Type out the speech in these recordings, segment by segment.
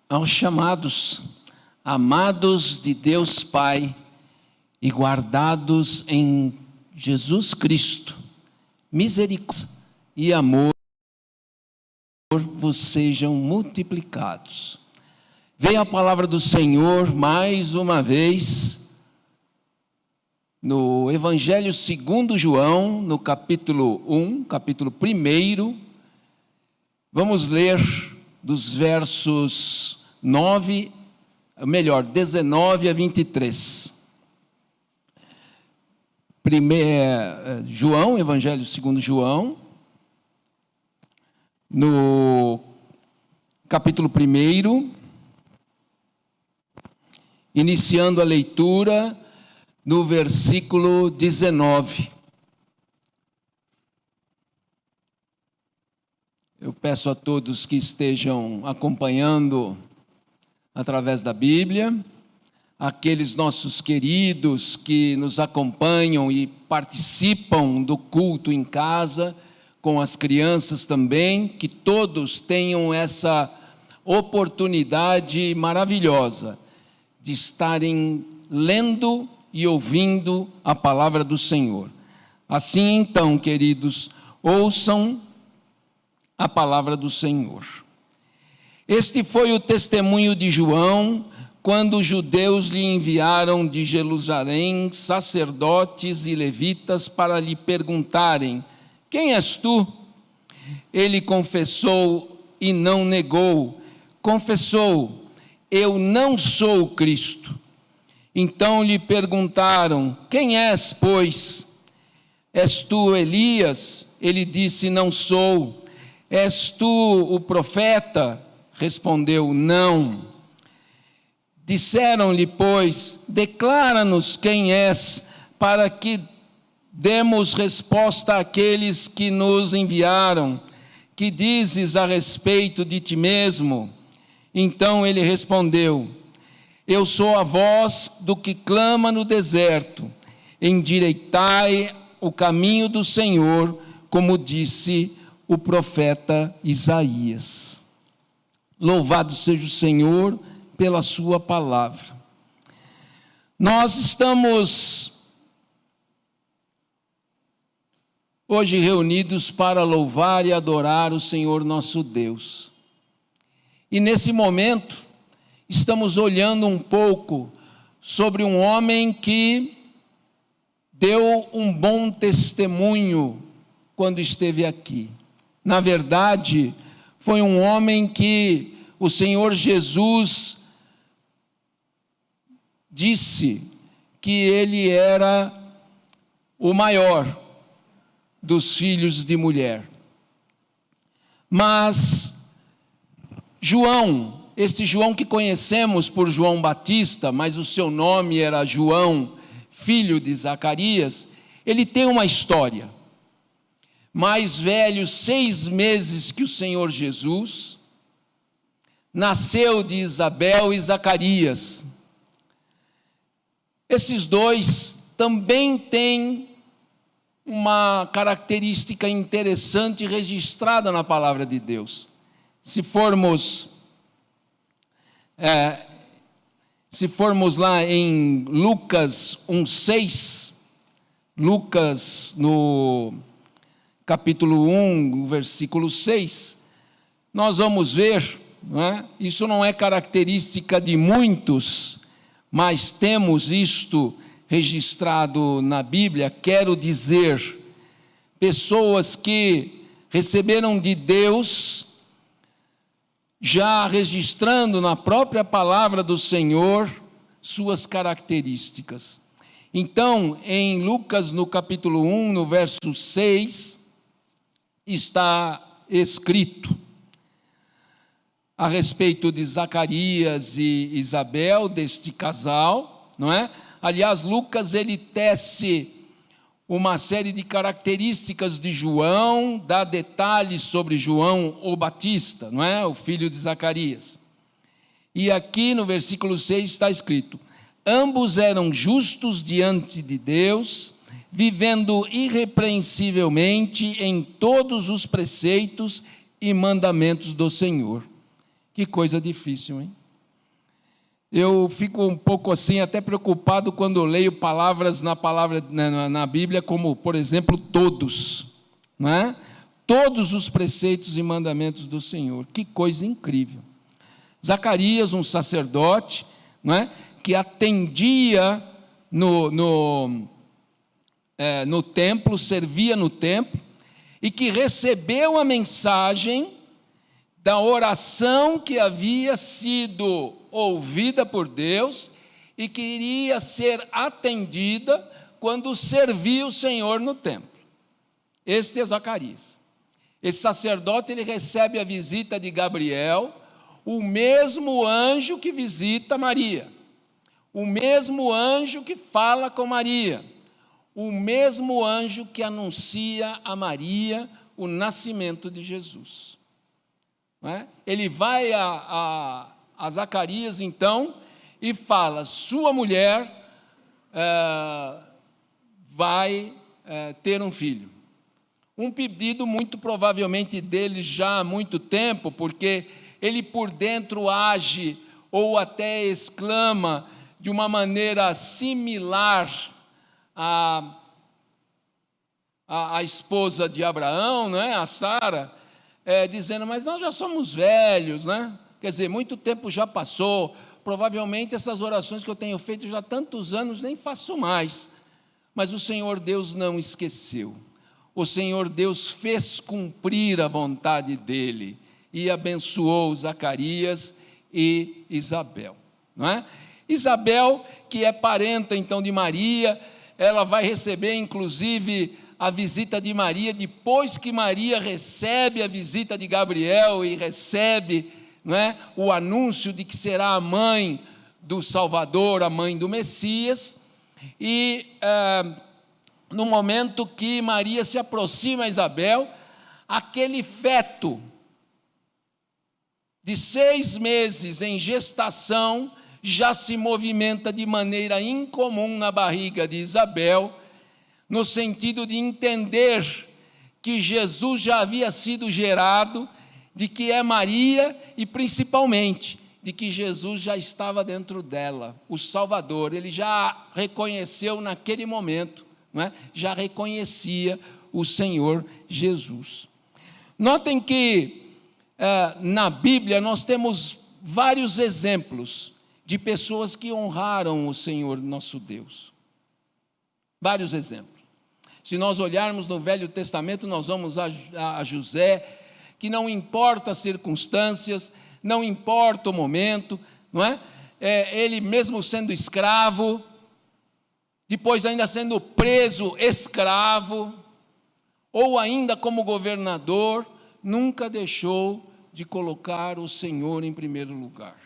aos chamados, amados de Deus Pai e guardados em Jesus Cristo, misericórdia e amor vos sejam multiplicados. Veio a palavra do Senhor mais uma vez no Evangelho segundo João, no capítulo 1, capítulo 1. Vamos ler dos versos 19 a 23. João, Evangelho segundo João, no capítulo 1, iniciando a leitura no versículo 19. Eu peço a todos que estejam acompanhando através da Bíblia, aqueles nossos queridos que nos acompanham e participam do culto em casa, com as crianças também, que todos tenham essa oportunidade maravilhosa de estarem lendo e ouvindo a palavra do Senhor. Assim então, queridos, ouçam a palavra do Senhor. Este foi o testemunho de João, quando os judeus lhe enviaram de Jerusalém sacerdotes e levitas para lhe perguntarem: quem és tu? Ele confessou e não negou. Confessou: eu não sou o Cristo. Então lhe perguntaram: quem és, pois? És tu Elias? Ele disse: não sou. És tu o profeta? Respondeu: não. Disseram-lhe, pois: declara-nos quem és, para que demos resposta àqueles que nos enviaram. Que dizes a respeito de ti mesmo? Então ele respondeu: eu sou a voz do que clama no deserto, endireitai o caminho do Senhor, como disse o profeta Isaías. Louvado seja o Senhor pela sua palavra. Nós estamos hoje reunidos para louvar e adorar o Senhor nosso Deus. E nesse momento, estamos olhando um pouco sobre um homem que deu um bom testemunho quando esteve aqui. Na verdade, foi um homem que o Senhor Jesus disse que ele era o maior dos filhos de mulher. Mas João, este João que conhecemos por João Batista, mas o seu nome era João, filho de Zacarias, ele tem uma história. Mais velho 6 meses que o Senhor Jesus, nasceu de Isabel e Zacarias. Esses dois também têm uma característica interessante registrada na palavra de Deus. Se formos lá em Lucas 1:6, Lucas no capítulo 1, versículo 6, nós vamos ver, não é? Isso não é característica de muitos, mas temos isto registrado na Bíblia. Quero dizer, pessoas que receberam de Deus, já registrando na própria palavra do Senhor suas características. Então, em Lucas, no capítulo 1, no verso 6, está escrito a respeito de Zacarias e Isabel, deste casal, não é? Aliás, Lucas, ele tece uma série de características de João, dá detalhes sobre João o Batista, não é? O filho de Zacarias. E aqui no versículo 6 está escrito: ambos eram justos diante de Deus, vivendo irrepreensivelmente em todos os preceitos e mandamentos do Senhor. Que coisa difícil, hein? Eu fico um pouco assim, até preocupado quando eu leio palavras na Bíblia, como, por exemplo, todos, não é? Todos os preceitos e mandamentos do Senhor. Que coisa incrível. Zacarias, um sacerdote, não é? Que atendia no templo, servia no templo, e que recebeu a mensagem da oração que havia sido ouvida por Deus e que iria ser atendida quando servia o Senhor no templo. Este é Zacarias. Esse sacerdote, ele recebe a visita de Gabriel, o mesmo anjo que visita Maria, o mesmo anjo que fala com Maria, o mesmo anjo que anuncia a Maria o nascimento de Jesus. Não é? Ele vai a Zacarias, então, e fala: sua mulher vai ter um filho. Um pedido muito provavelmente dele já há muito tempo, porque ele por dentro age ou até exclama de uma maneira similar à esposa de Abraão, não é? A Sara, dizendo: mas nós já somos velhos, né? Quer dizer, muito tempo já passou, provavelmente essas orações que eu tenho feito já há tantos anos nem faço mais. Mas o Senhor Deus não esqueceu. O Senhor Deus fez cumprir a vontade dele e abençoou Zacarias e Isabel, não é? Isabel, que é parenta então de Maria, ela vai receber inclusive a visita de Maria, depois que Maria recebe a visita de Gabriel e recebe, não é, o anúncio de que será a mãe do Salvador, a mãe do Messias. E no momento que Maria se aproxima a Isabel, aquele feto de 6 meses em gestação já se movimenta de maneira incomum na barriga de Isabel, no sentido de entender que Jesus já havia sido gerado, de que é Maria e principalmente de que Jesus já estava dentro dela, o Salvador. Ele já reconheceu naquele momento, não é? Já reconhecia o Senhor Jesus. Notem que na Bíblia nós temos vários exemplos de pessoas que honraram o Senhor nosso Deus. Vários exemplos. Se nós olharmos no Velho Testamento, nós vamos a José, que não importa as circunstâncias, não importa o momento, não é? Ele mesmo sendo escravo, depois ainda sendo preso escravo, ou ainda como governador, nunca deixou de colocar o Senhor em primeiro lugar.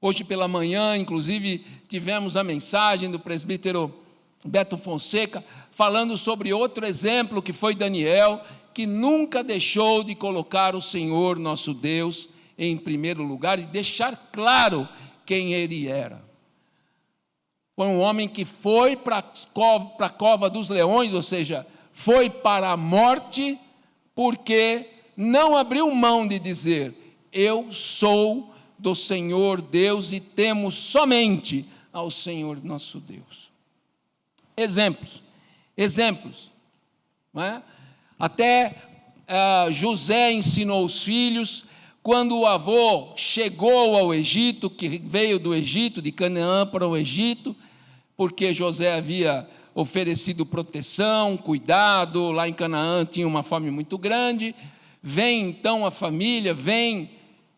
Hoje pela manhã, inclusive, tivemos a mensagem do presbítero Beto Fonseca, falando sobre outro exemplo que foi Daniel, que nunca deixou de colocar o Senhor nosso Deus em primeiro lugar e deixar claro quem ele era. Foi um homem que foi para a cova dos leões, ou seja, foi para a morte, porque não abriu mão de dizer: eu sou do Senhor Deus e temos somente ao Senhor nosso Deus. Exemplos, não é? Até José ensinou os filhos, quando o avô chegou ao Egito, que veio do Egito, de Canaã para o Egito, porque José havia oferecido proteção, cuidado, lá em Canaã tinha uma fome muito grande, vem então a família, vem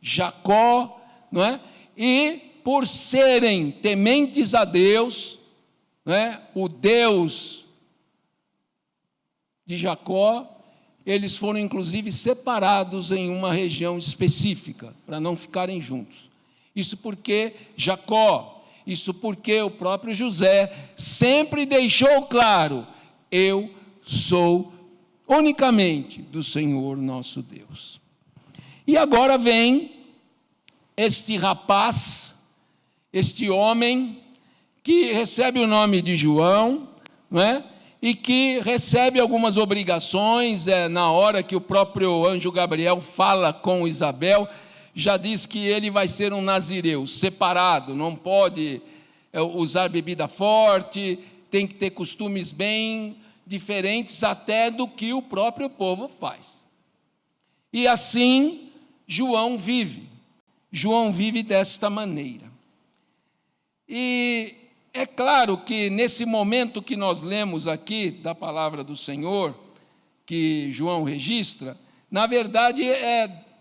Jacó, não é? E por serem tementes a Deus, não é? O Deus de Jacó, eles foram inclusive separados em uma região específica, para não ficarem juntos. Isso porque o próprio José sempre deixou claro: eu sou unicamente do Senhor nosso Deus. E agora vem este rapaz, este homem, que recebe o nome de João, não é? E que recebe algumas obrigações, na hora que o próprio anjo Gabriel fala com Isabel. já diz que ele vai ser um nazireu, separado, não pode usar bebida forte, tem que ter costumes bem diferentes até do que o próprio povo faz. E assim João vive desta maneira. E é claro que nesse momento que nós lemos aqui da palavra do Senhor, que João registra, na verdade,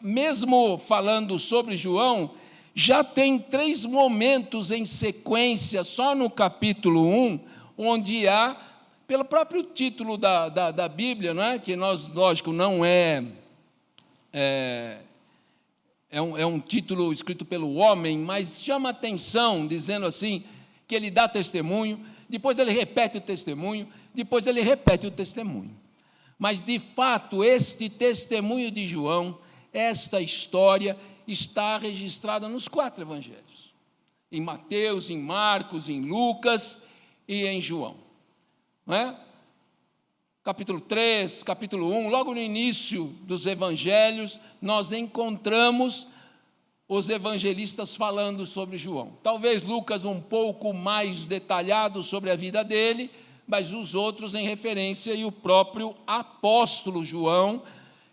mesmo falando sobre João, já tem 3 momentos em sequência, só no capítulo 1, onde há, pelo próprio título da Bíblia, não é? Que nós, lógico, não é um título escrito pelo homem, mas chama atenção, dizendo assim, que ele dá testemunho, depois ele repete o testemunho, depois ele repete o testemunho. Mas, de fato, este testemunho de João, esta história, está registrada nos 4 evangelhos. Em Mateus, em Marcos, em Lucas e em João. Não é? Capítulo 3, capítulo 1, logo no início dos evangelhos, nós encontramos os evangelistas falando sobre João. Talvez Lucas um pouco mais detalhado sobre a vida dele, mas os outros em referência, e o próprio apóstolo João,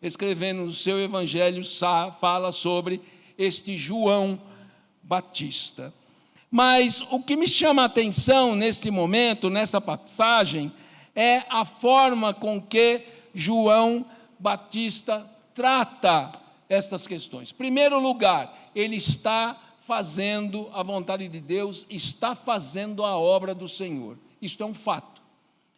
escrevendo no seu evangelho, fala sobre este João Batista. Mas o que me chama a atenção nesse momento, nessa passagem, é a forma com que João Batista trata estas questões. Em primeiro lugar, ele está fazendo a vontade de Deus, está fazendo a obra do Senhor. Isto é um fato.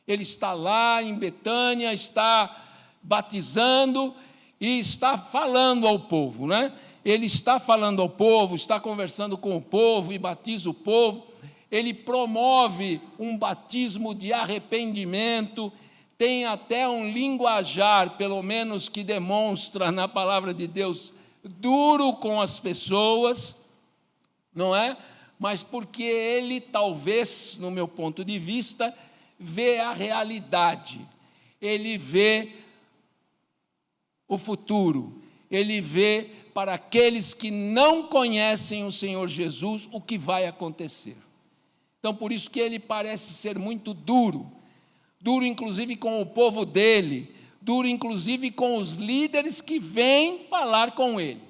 Ele está lá em Betânia, está batizando e está falando ao povo, né? Ele está falando ao povo, está conversando com o povo e batiza o povo. Ele promove um batismo de arrependimento, tem até um linguajar, pelo menos que demonstra na palavra de Deus, duro com as pessoas, não é? Mas porque ele talvez, no meu ponto de vista, vê a realidade, ele vê o futuro, ele vê para aqueles que não conhecem o Senhor Jesus o que vai acontecer. Então, por isso que ele parece ser muito duro inclusive com o povo dele, duro inclusive com os líderes que vêm falar com ele.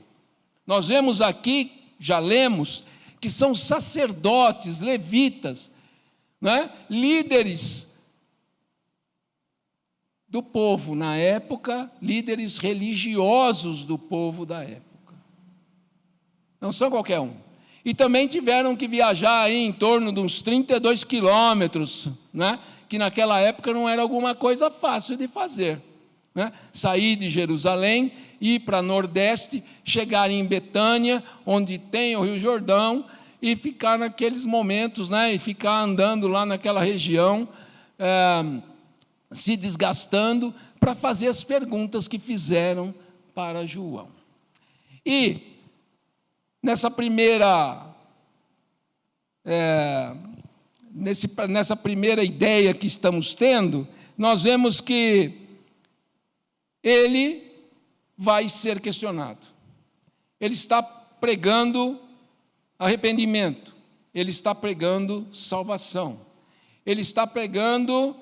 Nós vemos aqui, já lemos, que são sacerdotes, levitas, né? Líderes do povo na época, líderes religiosos do povo da época. Não são qualquer um. E também tiveram que viajar aí em torno de uns 32 quilômetros, né? Que naquela época não era alguma coisa fácil de fazer, né? Sair de Jerusalém, ir para Nordeste, chegar em Betânia, onde tem o Rio Jordão, e ficar naqueles momentos, né? E ficar andando lá naquela região, se desgastando para fazer as perguntas que fizeram para João. E nessa primeira ideia que estamos tendo, nós vemos que ele vai ser questionado. Ele está pregando arrependimento, ele está pregando salvação, ele está pregando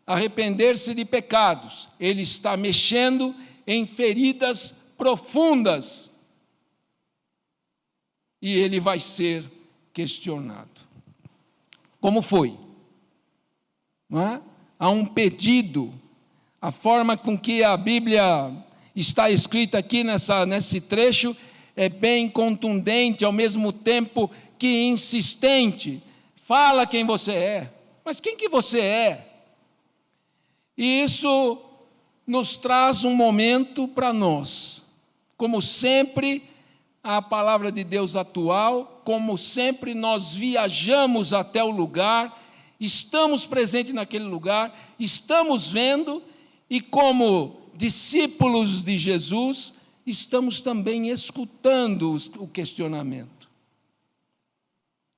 arrepender-se de pecados, ele está mexendo em feridas profundas, e ele vai ser questionado. Como foi? Não é? Há um pedido, a forma com que a Bíblia está escrita aqui nesse trecho é bem contundente, ao mesmo tempo que insistente. Fala quem você é, mas quem que você é? E isso nos traz um momento para nós, como sempre, a palavra de Deus atual, como sempre nós viajamos até o lugar, estamos presentes naquele lugar, estamos vendo, e como discípulos de Jesus, estamos também escutando o questionamento.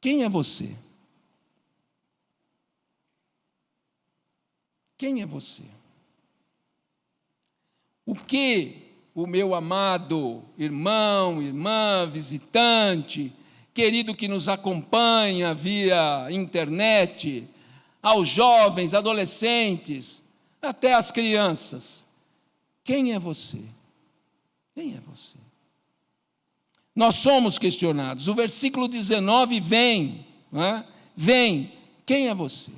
Quem é você? Quem é você? O que o meu amado irmão, irmã, visitante, querido que nos acompanha via internet, aos jovens, adolescentes, até às crianças. Quem é você? Quem é você? Nós somos questionados. O versículo 19 vem, não é? Vem, quem é você?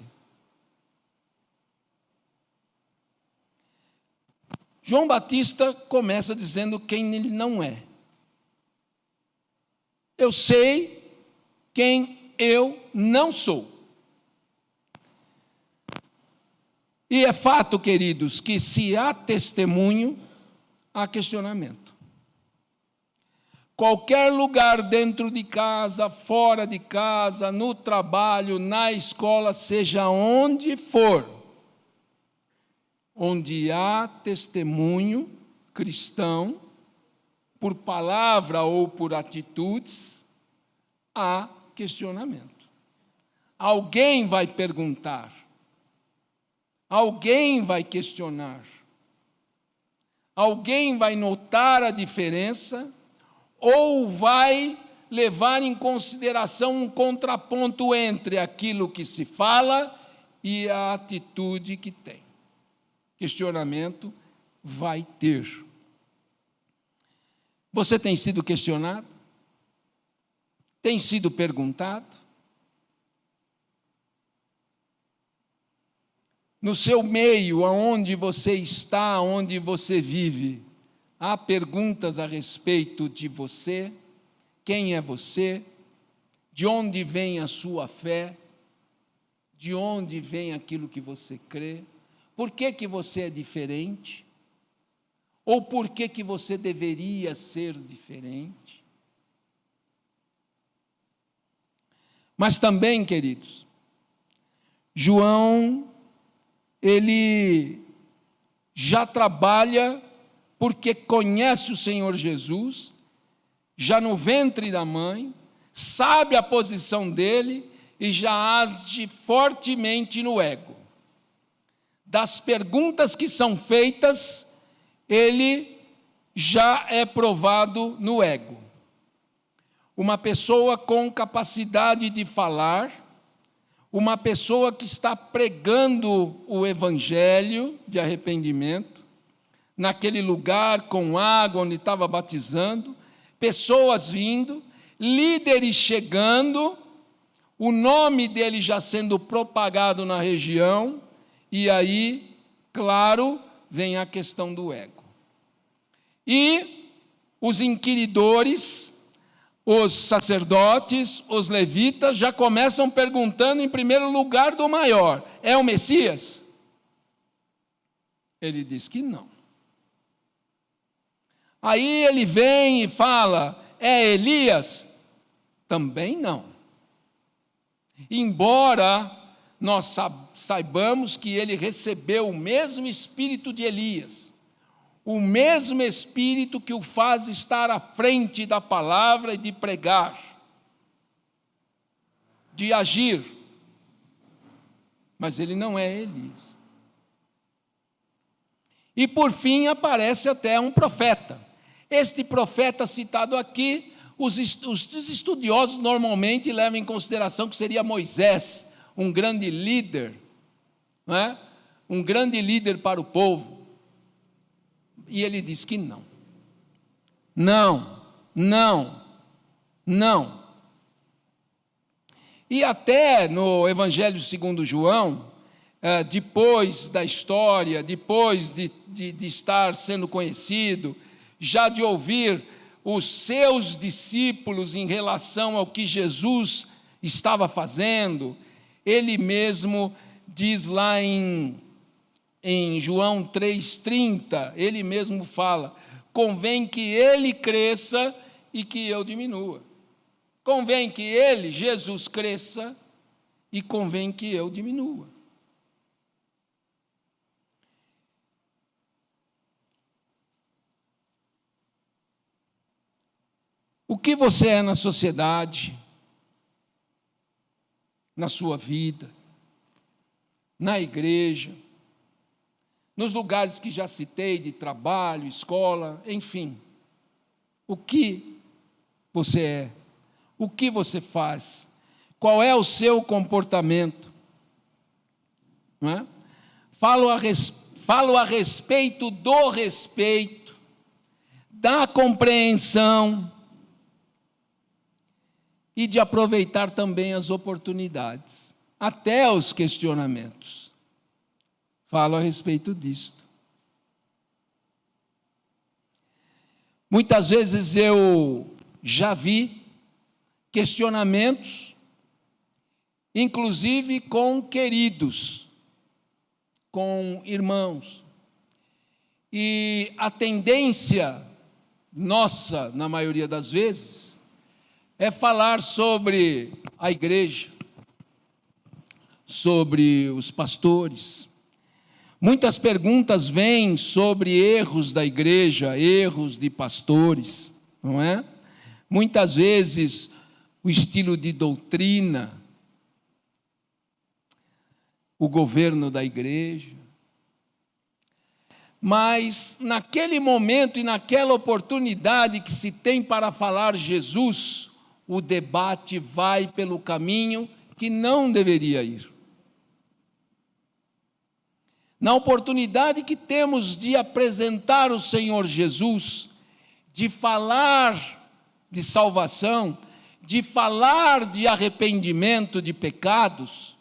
João Batista começa dizendo quem ele não é. Eu sei quem eu não sou. E é fato, queridos, que se há testemunho, há questionamento. Qualquer lugar dentro de casa, fora de casa, no trabalho, na escola, seja onde for, onde há testemunho cristão, por palavra ou por atitudes, há questionamento. Alguém vai perguntar, alguém vai questionar, alguém vai notar a diferença, ou vai levar em consideração um contraponto entre aquilo que se fala e a atitude que tem. Questionamento vai ter. Você tem sido questionado? Tem sido perguntado? No seu meio, aonde você está, aonde você vive, há perguntas a respeito de você? Quem é você? De onde vem a sua fé? De onde vem aquilo que você crê? Por que você é diferente? Ou por que você deveria ser diferente? Mas também, queridos, João, ele já trabalha porque conhece o Senhor Jesus, já no ventre da mãe, sabe a posição dele e já age fortemente no ego. Das perguntas que são feitas, ele já é provado no ego. Uma pessoa com capacidade de falar, uma pessoa que está pregando o evangelho de arrependimento, naquele lugar com água onde estava batizando, pessoas vindo, líderes chegando, o nome dele já sendo propagado na região, e aí, claro, vem a questão do ego. E os inquiridores, os sacerdotes, os levitas, já começam perguntando em primeiro lugar do maior: é o Messias? Ele diz que não. Aí ele vem e fala: é Elias? Também não. Embora nós saibamos que ele recebeu o mesmo espírito de Elias, o mesmo espírito que o faz estar à frente da palavra e de pregar, de agir, mas ele não é Elias. E por fim aparece até um profeta. Este profeta citado aqui, os estudiosos normalmente levam em consideração que seria Moisés, um grande líder, não é? Um grande líder para o povo. E ele diz que não. Não, não, não. E até no Evangelho segundo João, depois da história, depois de estar sendo conhecido, já de ouvir os seus discípulos em relação ao que Jesus estava fazendo, ele mesmo diz lá em João 3,30, ele mesmo fala: convém que ele cresça e que eu diminua. Convém que ele, Jesus, cresça e convém que eu diminua. O que você é na sociedade, na sua vida, na igreja, nos lugares que já citei, de trabalho, escola, enfim. O que você é? O que você faz? Qual é o seu comportamento? Não é? Falo a respeito do respeito, da compreensão e de aproveitar também as oportunidades, até os questionamentos. Falo a respeito disto. Muitas vezes eu já vi questionamentos, inclusive com queridos, com irmãos. E a tendência nossa, na maioria das vezes, é falar sobre a igreja, sobre os pastores. Muitas perguntas vêm sobre erros da igreja, erros de pastores, não é? Muitas vezes o estilo de doutrina, o governo da igreja. Mas naquele momento e naquela oportunidade que se tem para falar Jesus, o debate vai pelo caminho que não deveria ir. Na oportunidade que temos de apresentar o Senhor Jesus, de falar de salvação, de falar de arrependimento de pecados,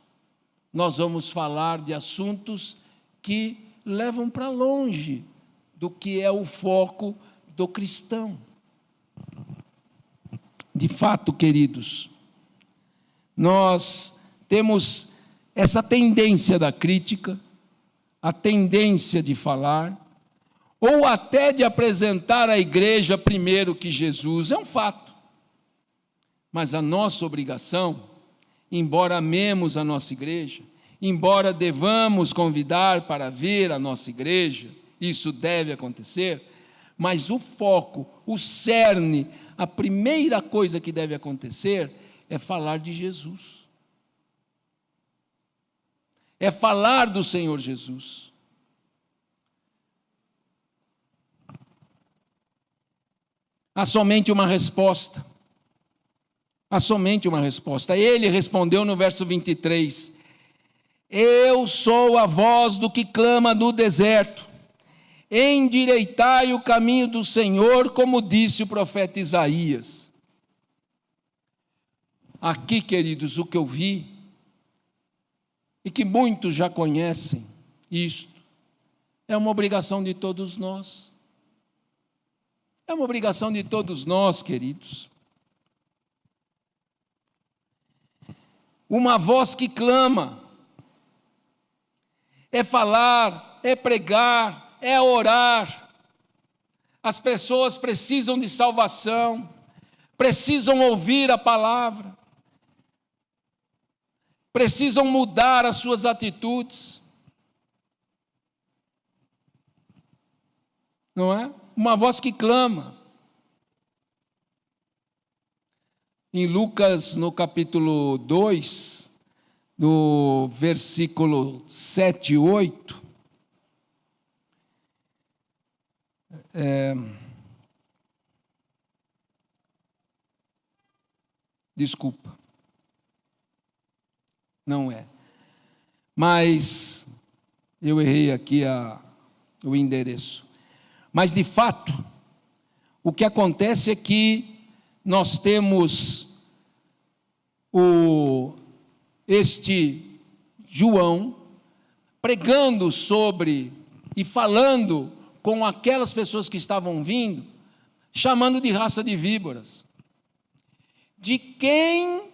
nós vamos falar de assuntos que levam para longe do que é o foco do cristão. De fato, queridos, nós temos essa tendência da crítica, a tendência de falar, ou até de apresentar a igreja primeiro que Jesus, é um fato. Mas a nossa obrigação, embora amemos a nossa igreja, embora devamos convidar para vir à nossa igreja, isso deve acontecer, mas o foco, o cerne, a primeira coisa que deve acontecer é falar de Jesus. É falar do Senhor Jesus. Há somente uma resposta. Há somente uma resposta. Ele respondeu no verso 23, eu sou a voz do que clama no deserto, endireitai o caminho do Senhor, como disse o profeta Isaías. Aqui, queridos, o que eu vi, e que muitos já conhecem isto, é uma obrigação de todos nós. É uma obrigação de todos nós, queridos. Uma voz que clama, é falar, é pregar, é orar. As pessoas precisam de salvação, precisam ouvir a palavra, precisam mudar as suas atitudes. Não é? Uma voz que clama. Em Lucas, no capítulo 2, no versículo 7 e 8, desculpa, não é. Mas eu errei aqui o endereço. Mas, de fato, o que acontece é que nós temos este João pregando sobre e falando com aquelas pessoas que estavam vindo, chamando de raça de víboras, de quem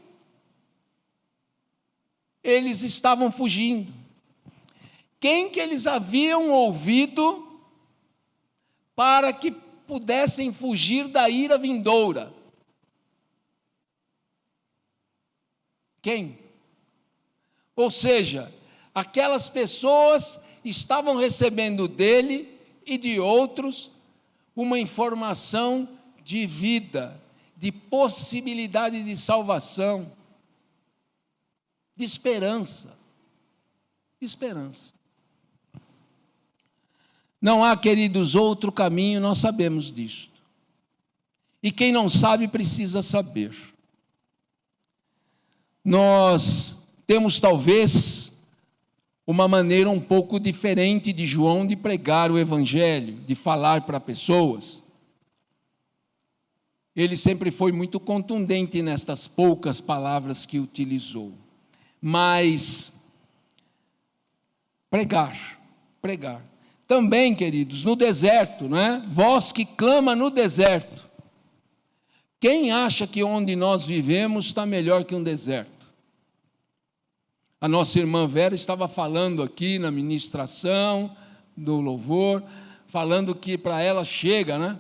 eles estavam fugindo, quem que eles haviam ouvido para que pudessem fugir da ira vindoura. Quem? Ou seja, aquelas pessoas estavam recebendo dele e de outros uma informação de vida, de possibilidade de salvação, de esperança. Esperança. Não há, queridos, outro caminho, nós sabemos disto. E quem não sabe precisa saber. Nós temos talvez uma maneira um pouco diferente de João de pregar o Evangelho, de falar para pessoas. Ele sempre foi muito contundente nestas poucas palavras que utilizou. Mas pregar. Também, queridos, no deserto, não é? Voz que clama no deserto. Quem acha que onde nós vivemos está melhor que um deserto? A nossa irmã Vera estava falando aqui na ministração do louvor, falando que para ela chega, né?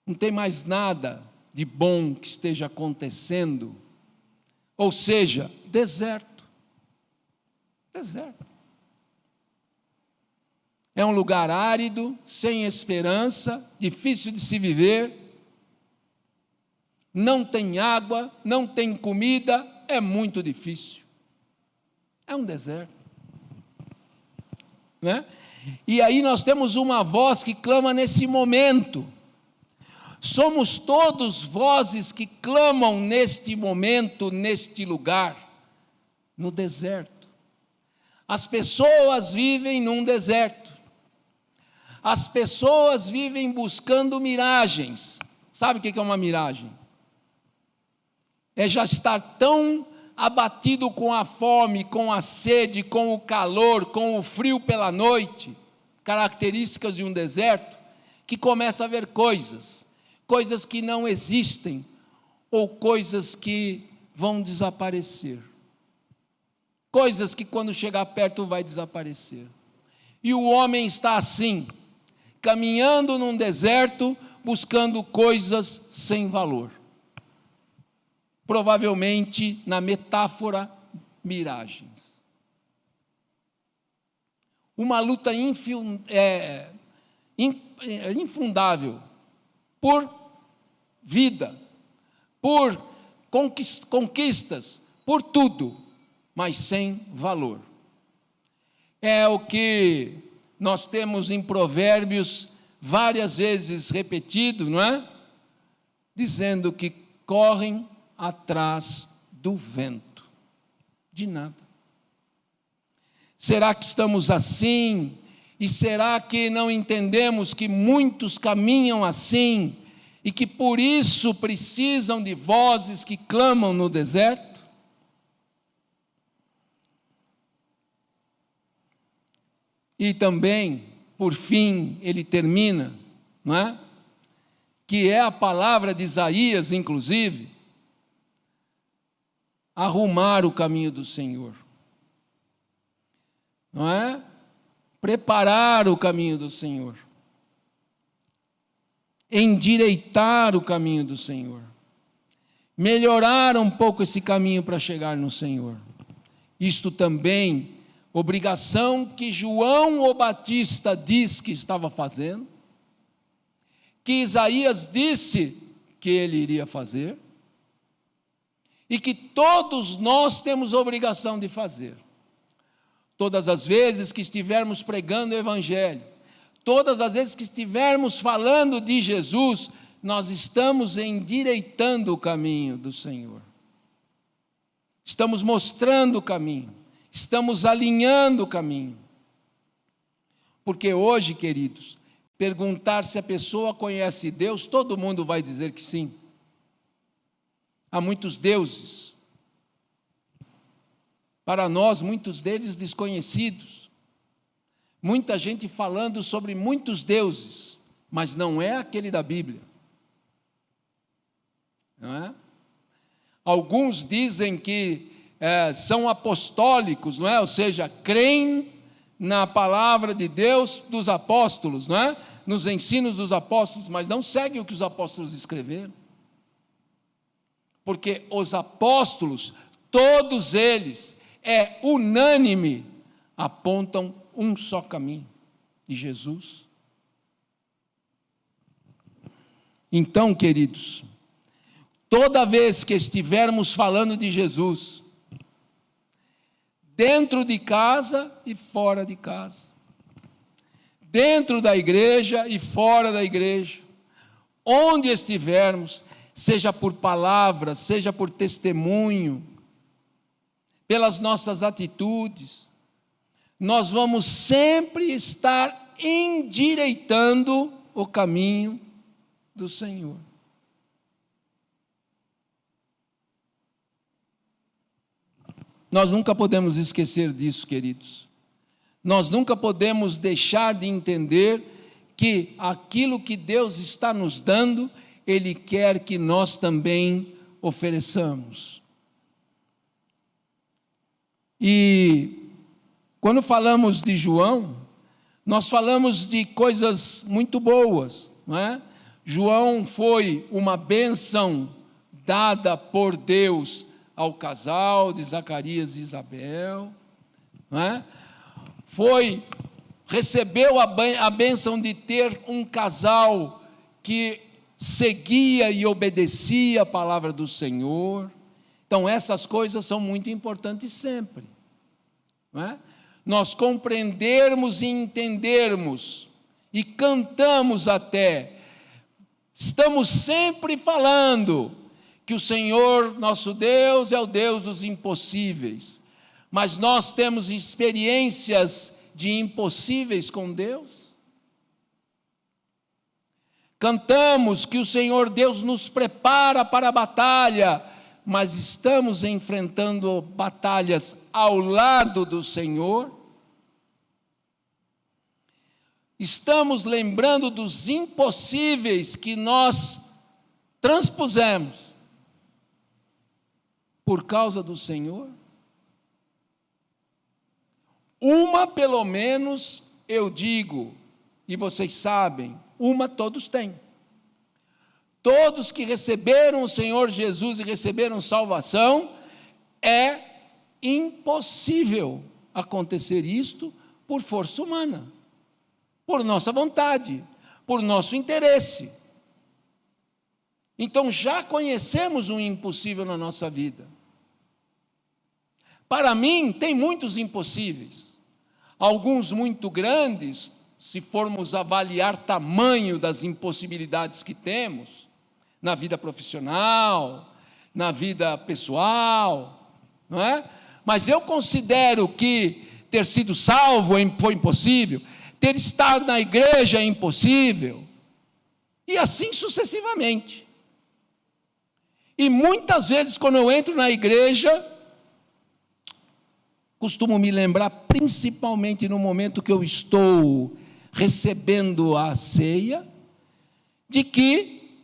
Não tem mais nada de bom que esteja acontecendo. Ou seja, deserto. Deserto. É um lugar árido, sem esperança, difícil de se viver. Não tem água, não tem comida, é muito difícil. É um deserto. Né? E aí nós temos uma voz que clama nesse momento. Somos todos vozes que clamam neste momento, neste lugar, no deserto. As pessoas vivem num deserto. As pessoas vivem buscando miragens. Sabe o que é uma miragem? É já estar tão abatido com a fome, com a sede, com o calor, com o frio pela noite, características de um deserto, que começa a ver coisas que não existem, ou coisas que vão desaparecer. Coisas que quando chegar perto vai desaparecer. E o homem está assim, caminhando num deserto, buscando coisas sem valor. Provavelmente, na metáfora, miragens. Uma luta infundável por vida, por conquistas, por tudo, mas sem valor. É o que nós temos em Provérbios várias vezes repetido, não é? Dizendo que correm atrás do vento, de nada. Será que estamos assim? E será que não entendemos que muitos caminham assim e que por isso precisam de vozes que clamam no deserto? E também, por fim, ele termina, não é? Que é a palavra de Isaías, inclusive, arrumar o caminho do Senhor, não é? Preparar o caminho do Senhor, endireitar o caminho do Senhor, melhorar um pouco esse caminho para chegar no Senhor. Isto também, obrigação que João o Batista diz que estava fazendo, que Isaías disse que ele iria fazer, e que todos nós temos obrigação de fazer. Todas as vezes que estivermos pregando o Evangelho, todas as vezes que estivermos falando de Jesus, nós estamos endireitando o caminho do Senhor. Estamos mostrando o caminho, estamos alinhando o caminho. Porque hoje, queridos, perguntar se a pessoa conhece Deus, todo mundo vai dizer que sim. Há muitos deuses, para nós, muitos deles desconhecidos. Muita gente falando sobre muitos deuses, mas não é aquele da Bíblia. Não é? Alguns dizem que são apostólicos, não é? Ou seja, creem na palavra de Deus dos apóstolos, não é? Nos ensinos dos apóstolos, mas não seguem o que os apóstolos escreveram. Porque os apóstolos, todos eles, unânime, apontam um só caminho, de Jesus. Então, queridos, toda vez que estivermos falando de Jesus, dentro de casa e fora de casa, dentro da igreja e fora da igreja, onde estivermos, seja por palavras, seja por testemunho, pelas nossas atitudes, nós vamos sempre estar endireitando o caminho do Senhor. Nós nunca podemos esquecer disso, queridos. Nós nunca podemos deixar de entender que aquilo que Deus está nos dando, Ele quer que nós também ofereçamos. E quando falamos de João, nós falamos de coisas muito boas, não é? João foi uma bênção dada por Deus ao casal de Zacarias e Isabel, não é? Recebeu a bênção de ter um casal que seguia e obedecia a palavra do Senhor. Então essas coisas são muito importantes sempre, não é? Nós compreendermos e entendermos, e cantamos até, estamos sempre falando que o Senhor, nosso Deus, é o Deus dos impossíveis, mas nós temos experiências de impossíveis com Deus? Cantamos que o Senhor Deus nos prepara para a batalha, mas estamos enfrentando batalhas ao lado do Senhor? Estamos lembrando dos impossíveis que nós transpusemos por causa do Senhor? Uma, pelo menos, eu digo, e vocês sabem, uma todos têm. Todos que receberam o Senhor Jesus e receberam salvação, é impossível acontecer isto por força humana, por nossa vontade, por nosso interesse. Então já conhecemos o impossível na nossa vida. Para mim, tem muitos impossíveis, alguns muito grandes, se formos avaliar tamanho das impossibilidades que temos, na vida profissional, na vida pessoal, não é? Mas eu considero que ter sido salvo foi impossível, ter estado na igreja é impossível, e assim sucessivamente. E muitas vezes, quando eu entro na igreja, costumo me lembrar, principalmente no momento que eu estou recebendo a ceia, de que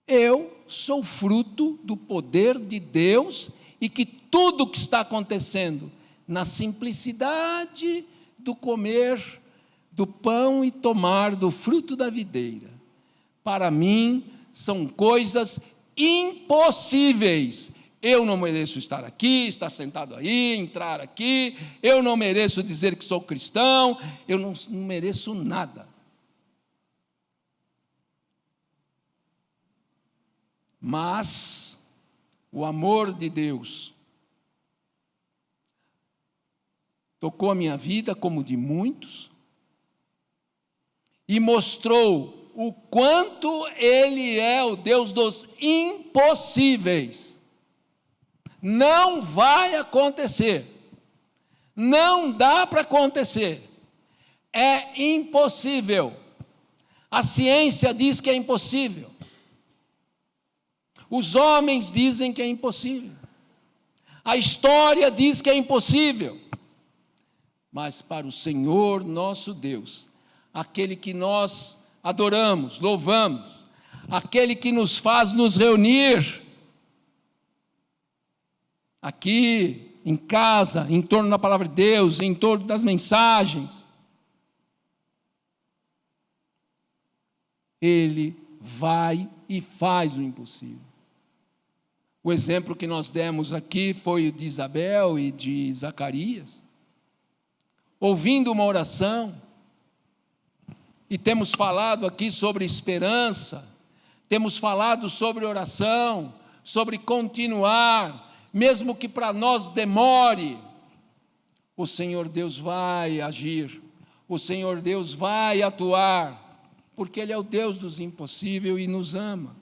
eu sou fruto do poder de Deus e que tudo que está acontecendo na simplicidade do comer do pão e tomar do fruto da videira, para mim são coisas impossíveis. Eu não mereço estar aqui, estar sentado aí, entrar aqui, eu não mereço dizer que sou cristão, eu não mereço nada. Mas o amor de Deus tocou a minha vida, como de muitos, e mostrou o quanto Ele é o Deus dos impossíveis. Não vai acontecer, não dá para acontecer, é impossível. A ciência diz que é impossível, os homens dizem que é impossível, a história diz que é impossível, mas para o Senhor nosso Deus, aquele que nós adoramos, louvamos, aquele que nos faz nos reunir aqui em casa, em torno da palavra de Deus, em torno das mensagens, Ele vai e faz o impossível. O exemplo que nós demos aqui foi o de Isabel e de Zacarias, ouvindo uma oração, e temos falado aqui sobre esperança, temos falado sobre oração, sobre continuar, mesmo que para nós demore, o Senhor Deus vai agir, o Senhor Deus vai atuar, porque Ele é o Deus dos impossíveis e nos ama.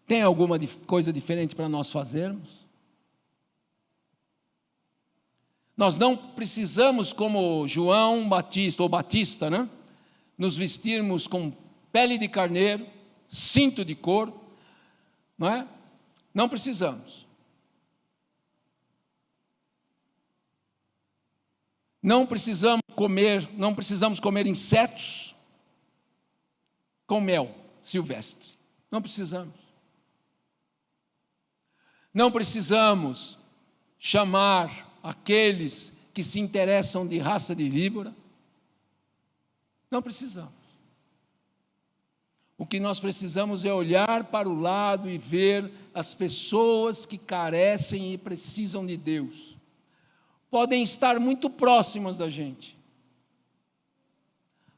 Tem alguma coisa diferente para nós fazermos? Nós não precisamos, como João Batista, ou Batista, né? Nos vestirmos com pele de carneiro, cinto de couro, não é? Não precisamos. Não precisamos comer insetos com mel silvestre. Não precisamos. Não precisamos chamar aqueles que se interessam de raça de víbora. Não precisamos. O que nós precisamos é olhar para o lado e ver as pessoas que carecem e precisam de Deus. Podem estar muito próximas da gente.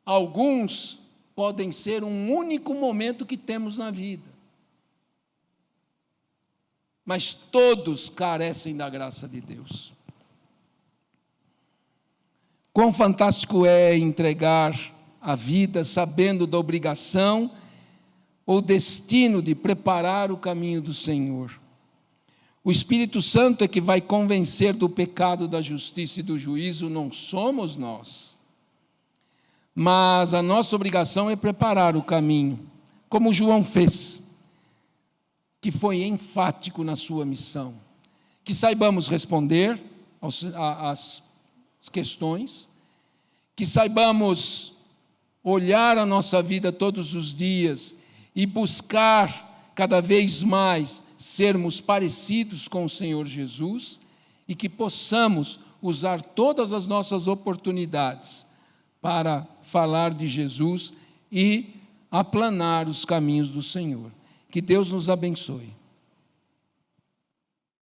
Alguns podem ser um único momento que temos na vida. Mas todos carecem da graça de Deus. Quão fantástico é entregar a vida sabendo da obrigação ou destino de preparar o caminho do Senhor. O Espírito Santo é que vai convencer do pecado, da justiça e do juízo, não somos nós. Mas a nossa obrigação é preparar o caminho, como João fez, que foi enfático na sua missão. Que saibamos responder às questões, que saibamos olhar a nossa vida todos os dias e buscar cada vez mais sermos parecidos com o Senhor Jesus e que possamos usar todas as nossas oportunidades para falar de Jesus e aplanar os caminhos do Senhor. Que Deus nos abençoe.